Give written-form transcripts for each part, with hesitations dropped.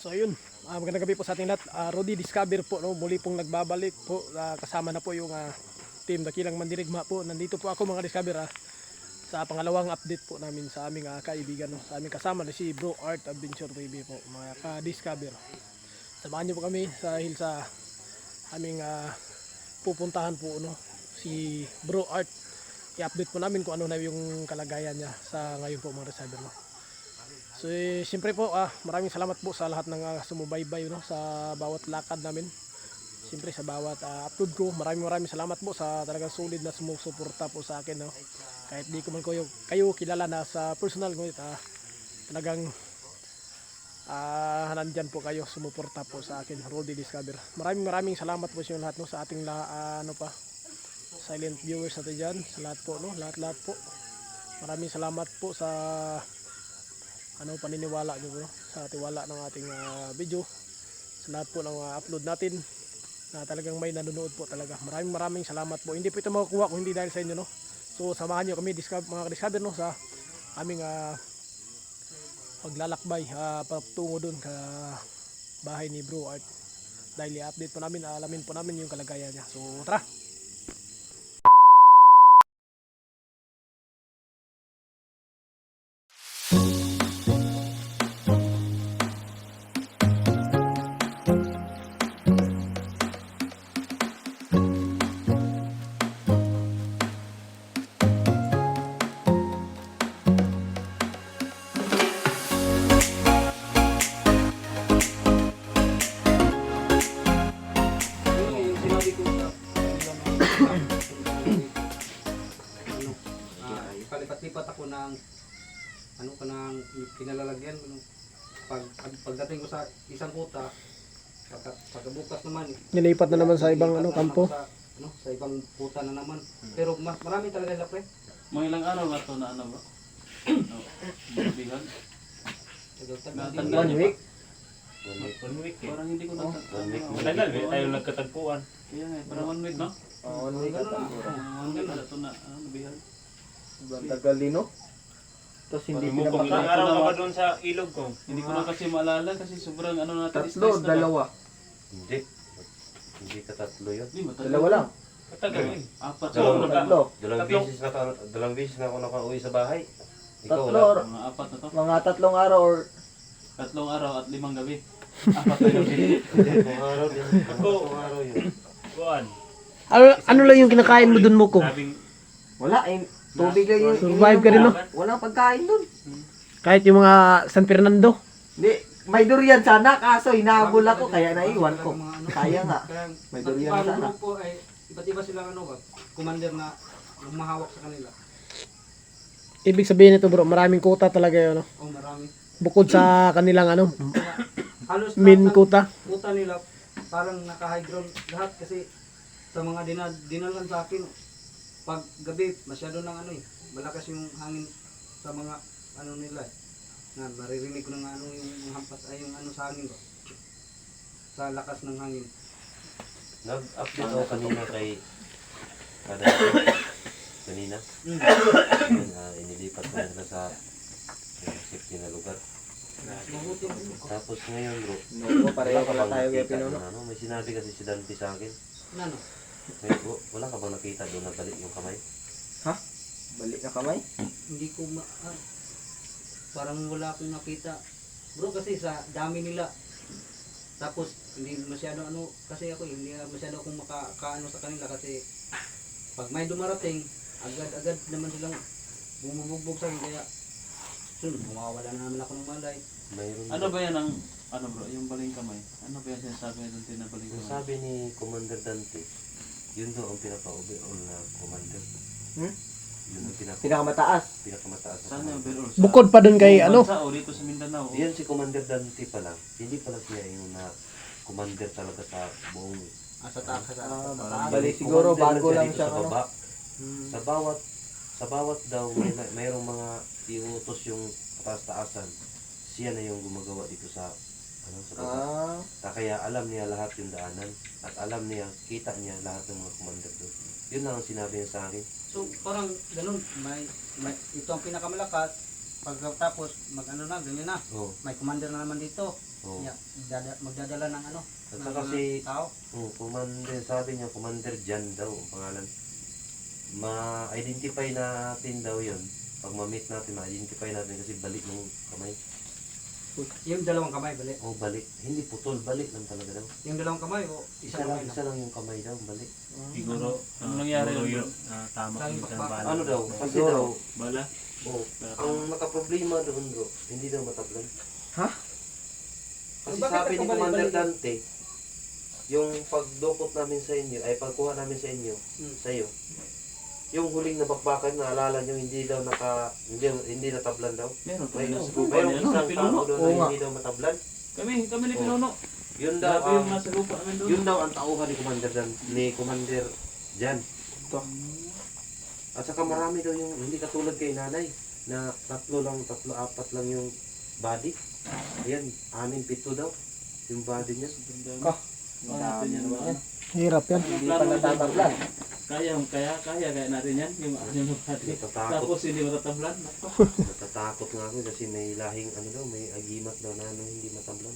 So ayun, magandang gabi po sa ating lahat. Rudy Discover po, no? Muli pong nagbabalik po. Kasama na po yung team Dakilang Mandirigma po. Nandito po ako mga Discover sa pangalawang update po namin sa aming kaibigan. No? Sa aming kasama na si Bro Art Adventure TV po, mga ka-Discover. Samahan niyo po kami sa sa aming pupuntahan po, no? Si Bro Art. I-update po namin kung ano na yung kalagayan niya sa ngayon po mga Discover. No? So siyempre po maraming salamat po sa lahat ng sumubaybay, no, sa bawat lakad namin. Siyempre sa bawat upload ko, maraming salamat po sa talagang solid na sumusuporta po sa akin, no. Kahit di ko man kayo kilala na sa personal, ngunit talagang nandyan po kayo sumuporta po sa akin, Rudy Discover. Maraming salamat po sa inyo lahat, no, sa ating silent viewers natin dyan, sa lahat po, no, lahat po. Maraming salamat po sa paniniwala nyo, no? Sa tiwala ng ating video, sa lahat po ng upload natin na talagang may nanonood po talaga. Maraming salamat po. Hindi po ito makukuha kung hindi dahil sa inyo, no? So samahan nyo kami mga Discover, no, sa aming paglalakbay patungo dun ka bahay ni Bro Art. Dahil i-update po namin, alamin po namin yung kalagayan niya. So tara! Palipat-lipat ako ng pinalalagyan pagdating ko sa isang kuta, pagkabukas naman Nilipat na naman sa ibang kampo. Sa ibang kuta na naman. Pero marami talaga sila, pre. Mga ilang araw na ito na ano ba? Bihan? One week. One week eh. Parang hindi ko natatanda. Matagal eh, tayo nagkatagpuan. Kaya nga, parang 1 week, no? One week na. 1 week na ito na bihan. Sobrang tagal din, no? Tapos hindi Mo kung ilang pinapakain. araw ka ba doon sa ilog ko? Hindi ko na kasi maalala kasi sobrang ano natin. Tatlo, dalawa. Hindi. Hindi ka tatlo yun. Hindi, matagal. Dalawa lang. Matagal eh. Apat. Dalawa. Tatlo. Dalawang beses na ako nakauwi sa bahay. Ikaw Tatlo. wala. Mga apat na to. Mga 3 araw or 3 araw at 5 gabi. Apat na yun. Tatlong araw din. Tatlong araw yun. Kuan. Ano lang yung kinakain mo dun mo ko? Sabing wala eh. Tubig lang yun. Survive ka rin, no? Walang pagkain dun. Kahit yung mga San Fernando. Hindi. May durian sana kaso hinahabol ako kaya naiwan ko. Kaya nga. Kaya May durian iba't sana. grupo ay iba't iba silang commander na lumahawak sa kanila. Ibig sabihin nito, bro, maraming kuta talaga yun, no? Oh, marami. Bukod sa kanilang Halos main lahat ng kuta. kuta nila parang naka-high ground lahat kasi sa mga dinalan sa akin pag gabi masyado ng malakas yung hangin sa mga nila na maririnig ko ng yung hampas ay yung sa hangin ko sa lakas ng hangin. Nag-update ako kanina kay kada kanina. Inilipat ko na sa safety na lugar. Mabuti Tapos ngayon bro, No, pareho pala tayo kaya nakita pinuno. doon, may sinabi kasi si Dante sa akin. ano. Wala ka bang nakita doon na balik yung kamay? Balik na kamay. Hindi ko parang wala akong nakita. Bro kasi sa dami nila. Tapos hindi masyado kasi ako hindi masyado akong makaano sa kanila kasi pag may dumarating agad naman silang bumubugbog sa akin kaya mawawala na naman ako ng malay. Mayroon Ano ba yan ang, bro, yung baling kamay? Ano ba yan sinasabi na doon na baling Yung kamay? sabi ni Commander Dante, yun daw ang pinapa-ube na commander. Yun ang Pinakamataas. pinakamataas na Saan yung commander. Beirut? Bukod pa dun kay Bansa o dito sa Mindanao? Yan si Commander Dante pala. Hindi pala siya yung na commander talaga sa buong Sa taas Bali siguro commander bago lang dito siya sa baba. Sa bawat daw mayroong mga iutos yung taas-taasan. Siya na yung gumagawa dito sa sa baba. Kaya alam niya lahat yung daanan at alam niya, kita niya lahat ng mga commander doon. Yun lang ang sinabi niya sa akin. So parang ganun may ito ang pinakamalakas pagkatapos na ganyan na. Oh. May commander na naman dito. Oo. Magdadala ng ano? At ng saka mga si tao. Commander, sabi niya, Commander Jan daw ang pangalan. Ma-identify natin daw yun. Pag ma-meet natin, ma-identify natin kasi balik ng kamay. Yung dalawang kamay, balik. Oh, balik. Hindi putol, balik lang talaga daw. Yung dalawang kamay o Isa isang lang, kamay isa lang yung kamay daw, balik. Siguro, ano nangyari siguro yun? yun, tama Laging yung pakpak. bala. Ano daw? Kasi Siguro. daw, Bala? oh, ang nakaproblema doon bro, hindi daw matablan. Ha? Kasi Bakit sabi ni nagkabalik-balik Commander yun? Dante, yung pagdukot namin sa inyo, ay pagkuha namin sa inyo, sa iyo, yung huling nabakbakan, naalala nyo, hindi daw hindi natablan daw. Meron pa May, rin. Nasa gupa mayroong niya. isang Pinuno. tao doon Oo na nga. hindi daw matablan. Kami ni Oo. Pinuno. Yun daw, Grabe yung nasa gupa namin doon. yun daw ang tauhan ni Commander Jan. At saka marami daw yung, hindi katulad kay nanay, na tatlo, apat lang yung body. Ayan, 6, 7 daw, yung body niya. Ano natin yan, ba? Hirap yan. Hindi pa natatablan. Kaya natin yan. Yung natin. Natatakot, Tapos hindi matatablan. natatakot nga ako kasi may lahing, may agimat daw na hindi matablan.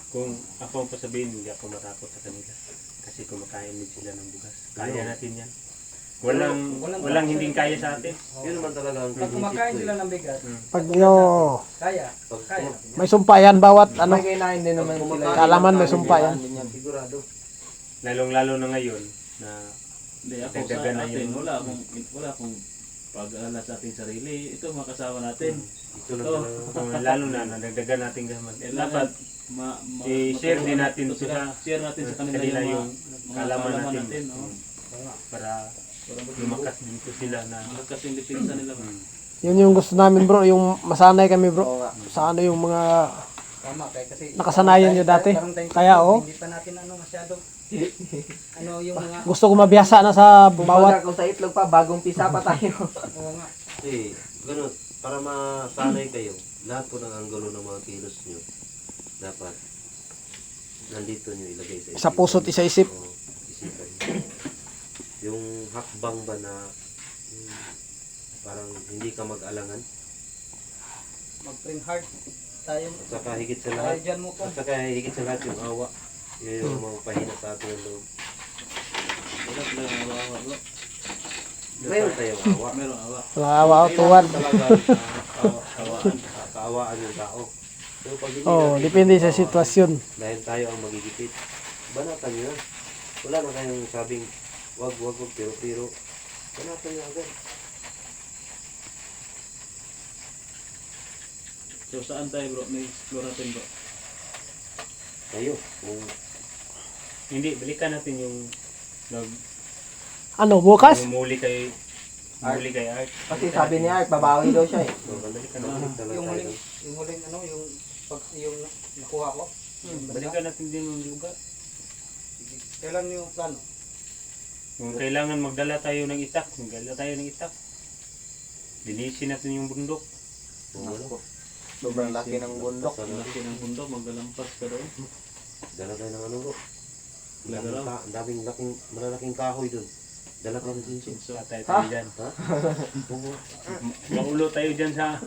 Kung ako ang pasabihin, hindi ako matakot sa kanila. Kasi kumakain din sila ng bugas. Kaya natin yan. Walang hinding kaya sa atin. Yun naman talaga ang Pag kumakain sila ng bigas, Pag kaya. Pag Kaya. may sumpa yan, bawat Ano? ano, May kinain din naman sila. Kalaman may sumpa yan. sigurado. Lalong-lalo na ngayon na Hindi ako sa Dagdagan na atin. yun. Wala akong pag-aalas sa ating sarili. Ito mga kasama natin. Ito lang Oo. talaga. lalo na nadagdagan nating gamot. Dapat i-share matulungan din natin ito sila. share natin sa kanila, Kanila yung yung mga kalaman kalaman natin. oh. Para lumakas dito sila na Malakas yung depensa nila. Yun yung gusto namin bro, yung masanay kami bro. Oo nga. Sa ano yung mga Tama, kasi nakasanayan nyo dati. parang tayo- Kaya oh, Hindi pa natin masyado. Yung mga, gusto ko mabiyasa na sa Bawat bawat kung sa itlog pa, bagong pisa pa tayo. oo nga. Kasi, ganun, para masanay kayo, lahat po ng anggulo ng mga kilos nyo, dapat nandito nyo ilagay sa sa puso't isa-isip. Oo, isipan nyo. Yung hakbang ba na parang hindi ka mag-alangan, Mag-print hard. Tayo. at saka higit sa Tayo lahat, dyan mo po. at saka higit sa lahat yung awa, yun yung mga pahina sa ating loob. Wala sila yung awa bro. Mayroon tayong awa. Meron awa. Mga awa o tuwan. Talaga, kaawaan yung tao. Pero pag hindi Oh, natin depende sa awa, sitwasyon. dahil tayo ang magigipit, banatan nyo na. Wala na kayong sabing, wag, pero, banatan nyo agad. So saan tayo bro? May explore natin bro. Kayo, kung hindi balikan natin yung Ano, bukas? muli kay Art. Kasi sabi ni Art, babawi daw siya eh. balikan natin talaga Yung tayo. huling yung nakuha ko. Balikan natin din yung lugar. Kailan yung plano? Kung kailangan magdala tayo ng itak, magdala tayo ng itak. Linisin natin yung bundok. Kung ano, Sobrang laki ng bundok. basta na, Laki ng bundok, maglalampas ka doon. dala tayo ng ano bro. Dala. Ang daming malalaking kahoy dun. Dala tayo ng sinsin. So, Patay tayo dyan. Ha? Oo. Maulo tayo dyan sa...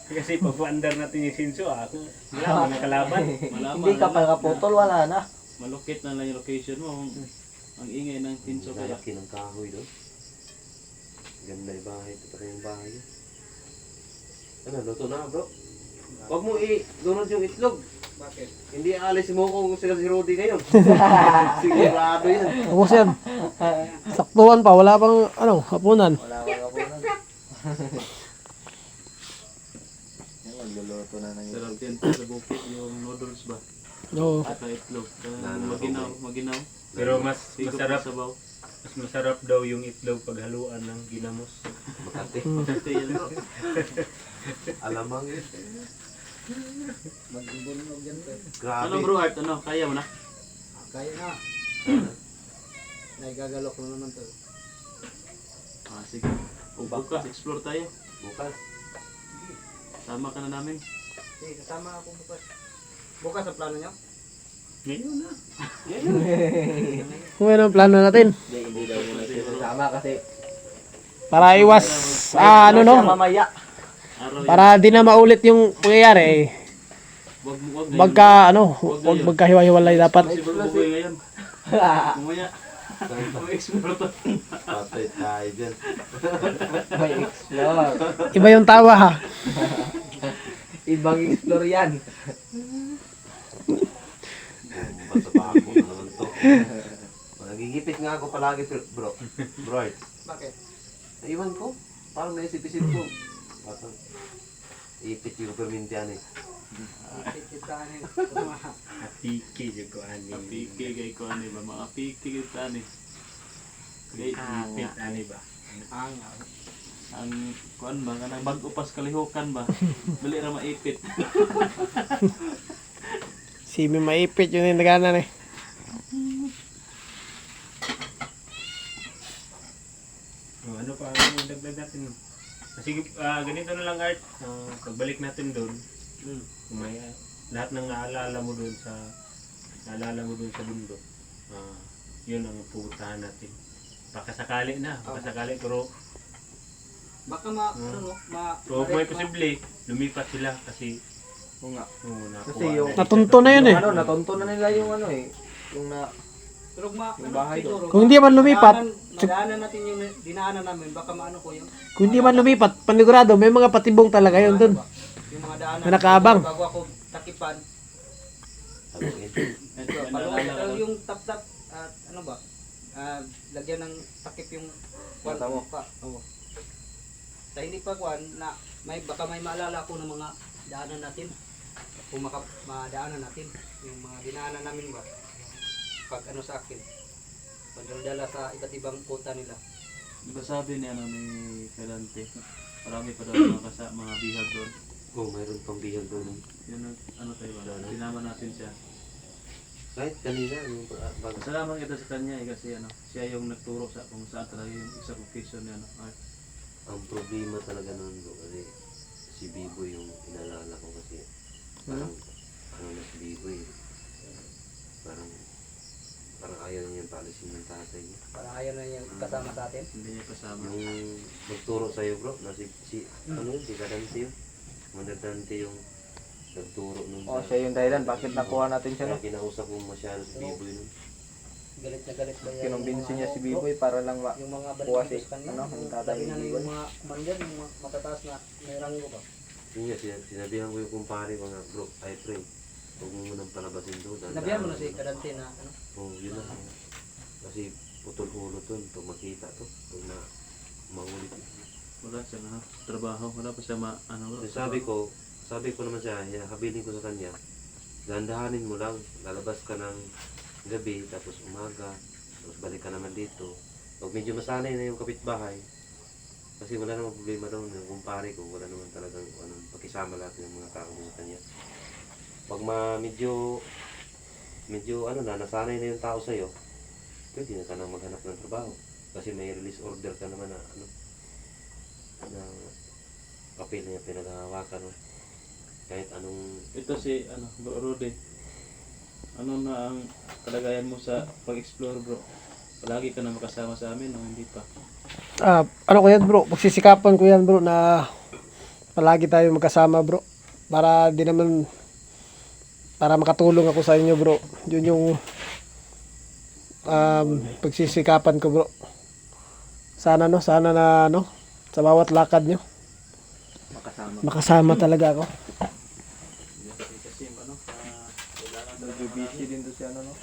Kasi pag-under natin yung sinso, wala mga kalaban. malaman Hindi ka na pa lang. nakaputol, wala na. Malukit na lang yung location mo. Ang ingay ng pinso Ang kaya. lalaki ng kahoy dun. Ganda yung bahay. Ito pa yung bahay. Ano, luto na bro. Huwag mo i-lunod yung itlog. Bakit? Hindi aalis mo kung sila si Rudy ngayon. Sigurado yan. Tapos yan. Saktuhan pa, wala pang ano, hapunan. Wala ka po na. Magluluto na ng Sarap yan sa bukit yung noodles ba? Oo. At itlog. Nano, Maginaw. Pero mas Higop masarap, sa sabaw. mas masarap daw yung itlog pag haluan ng ginamos. Makati. Ito yan bro. Alamang yun. Magbubunog yan ko. Grabe. Ano bro Art? Ano? Kaya mo na? Kaya na. Nagagalo ko naman to. Sige. Bukas, explore tayo. Bukas. Sama ka na namin. Sige, kasama ako bukas. Bukas ang plano nyo? Ngayon na. Kung ano ang plano natin. Hindi daw muna siya sasama kasi Para iwas, ano no? siya mamaya. Araw yan. Para di na maulit yung pangyayari eh. Wag Magka, ano, huwag magkahiwa-hiwalay dapat. Si Bro Buboy ngayon. Mamaya. Mag-explore to. Patay tayo dyan. May explore. Iba yung tawa ha. Ibang explore yan. Basta pa ako. Ano naman to? Nagigipit nga ako palagi, bro. Bro. Bakit? Iwan ko. Parang naisip-isip ko. Parang ipit yung permintiyan eh. Ipit-ipitahan Apiki jud ko ani. Piki kay ko ani ba? Mga piki kita ni. Kay Apit ani ba? ang kuan ba kanang bag-o pas kalihukan ba? Dili ra maipit. Si may maipit yun yung naganan eh. Ano pa ang dagdag natin? Sige, ganito na lang Art. Pagbalik natin doon, kung may lahat ng naalala mo doon sa bundok. Yun ang pupuntahan natin. Pakasakali na, pakasakali pero Baka kung may posible, lumipat sila kasi Oo nga. nakuha Kasi yung Natunto na yun eh. ano, natunto na nila yung ano eh. Yung na Pero Yung bahay doon. Kung hindi man lumipat, madaanan natin yung dinaanan namin, baka maano ko yung Kung hindi man lumipat, panigurado, may mga patibong talaga yun dun. yung mga daanan. May nakaabang. Bago ako takipan, Ito, pero yung tap-tap at ano ba? Lagyan ng takip yung kwan Mata mo. pa. Oo. Sa hindi pa kwan na baka may maalala ko ng mga daanan natin. Kung madaanan natin yung mga dinaanan namin ba? Pag ano sa akin. Pagdala sa iba't ibang kota nila. Di ba sabi ni Ferrante, marami pa daw mga bihag doon. Oh, mayroon pang bihag doon. Yun ang ano tayo ba? Sinama natin siya. Kahit kanina, yung bago. Salamat kita sa kanya kasi siya yung nagturo sa kung saan talaga yung isang occasion niya. Art. Ang problema talaga nun bro, kasi si Biboy yung inalala ko kasi parang na si Biboy parang ayaw niya yung policy ng tatay niya. Para ayaw na yung kasama sa atin. Hindi niya kasama. Yung nagturo sa'yo bro, na ano yun, si Kadante yun. Manadante yung nagturo nun. siya yung dahilan bakit nakuha natin siya no. Kaya kinausap mo masyado si Biboy nun. Galit na galit ba yan? Kinumbinsi niya si Biboy para lang Yung mga kuha si bandidos kanina. ano, yung tatay Sabi ni na Biboy. yung mga commander, yung mga matataas na may rango ba? Yun nga, sinabihan ko yung kumpare ko na bro, I pray. Huwag mo munang palabasin doon. Nabihan mo na si Kadante na ano? Oo, yun na. Kasi putol ulo to, pag makita to, pag maulit. Wala siya trabaho. Wala pa siya Sabi ko naman siya, habilin ko sa kanya, dandahanin mo lang, lalabas ka ng gabi, tapos umaga, tapos balik ka naman dito. Pag medyo masanay na yung kapitbahay, kasi wala namang problema daw, yung kumpare ko, wala naman talagang pakisama lahat ng mga tao sa kanya. Pag medyo nasanay na yung tao sa'yo, pwede na ka nang maghanap ng trabaho. Kasi may release order ka naman na papel niya pinaghahawakan. Kahit anong Ito si Bro Rudy. Ano na ang kalagayan mo sa pag-explore bro? Palagi ka na makasama sa amin o hindi pa? Ano ko yan bro, pagsisikapan ko yan bro na palagi tayo magkasama bro. Para di naman, para makatulong ako sa inyo bro. Yun yung pagsisikapan ko bro. Sana na sa bawat lakad nyo makasama talaga ako. Kasi kailangan Medyo busy din to si ano no.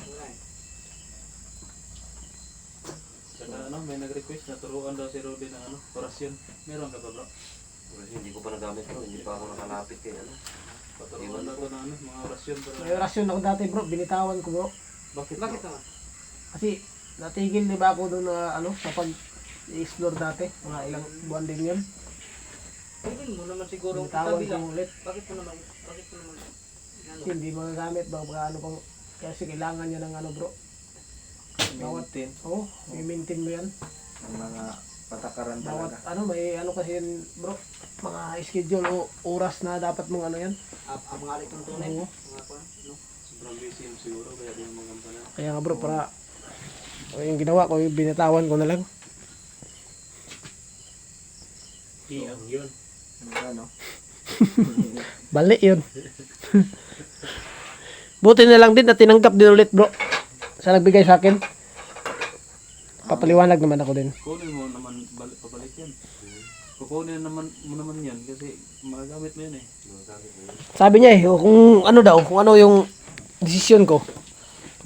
Saka may nag-request na turuan daw si Rudy ng orasyon. Meron ka ba bro? kasi hindi ko pa nagamit bro, hindi pa ako nakalapit kay Paturuan daw ko ng mga orasyon bro. May orasyon ako dati bro, binitawan ko bro. Bakit Bakit naman? Kasi natigil di ba ako doon na sa pag-explore dati, mga ilang buwan din yun. Pwede mo naman siguro Binitawan itabi ko lang. ulit. Bakit mo naman? Kasi hindi magagamit baka ano pang, kasi kailangan niya ng bro. Bawat i-maintain mo yan. Ang mga patakaran Bawat talaga. may kasi yun bro, mga schedule o oras na dapat mong yan. Mga alit ng tunay. Oo. Mga kwan, no? sobrang busy mo siguro kaya di mo magampanan. Kaya nga bro, para yung ginawa ko, yung binitawan ko na lang. Iyang yun. Ano? Bali yun. Buti na lang din na tinanggap din ulit bro. Sa nagbigay sa akin. Papaliwanag naman ako din. Kunin mo naman, pabalik yan. Kukunin naman mo naman yan kasi magagamit mo yan eh. Sabi niya kung ano daw, kung ano yung desisyon ko.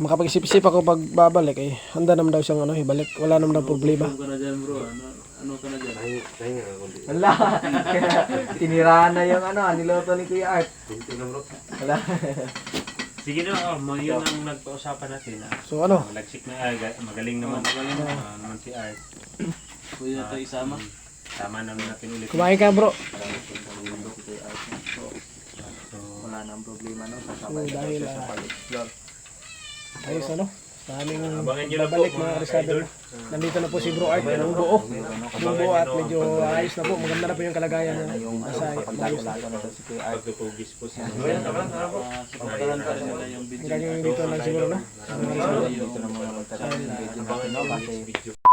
Makapag-isip-isip ako pag babalik handa naman daw siyang ibalik. Wala naman daw problema. Ano ka na dyan bro? Ano ka na dyan? Kaya nga, kundi. Wala. Tinirahan na yung niloto ni Kuya Art. Pinto na bro. Wala. Sige na, yun ang nagpausapan natin. So ano, Malagsik na, magaling naman. Naman si Art. Pwede na tayo isama. Tama naman natin ulit. kumain ka bro. Wala nang problema no. So dahil ayos sa aming Abangan nyo lang po, babalik mga mga Discover. Nandito na po si Bro Art ng buo. Buo at medyo ayos na po. Maganda na po yung kalagayan niya. Nasa ayos na. Pagtutugis po siya. Sa pagkalan pa rin nila yung video. Hanggang dito lang siguro na. Dito na muna magtatapos ng video natin. Abangan nyo yung next video.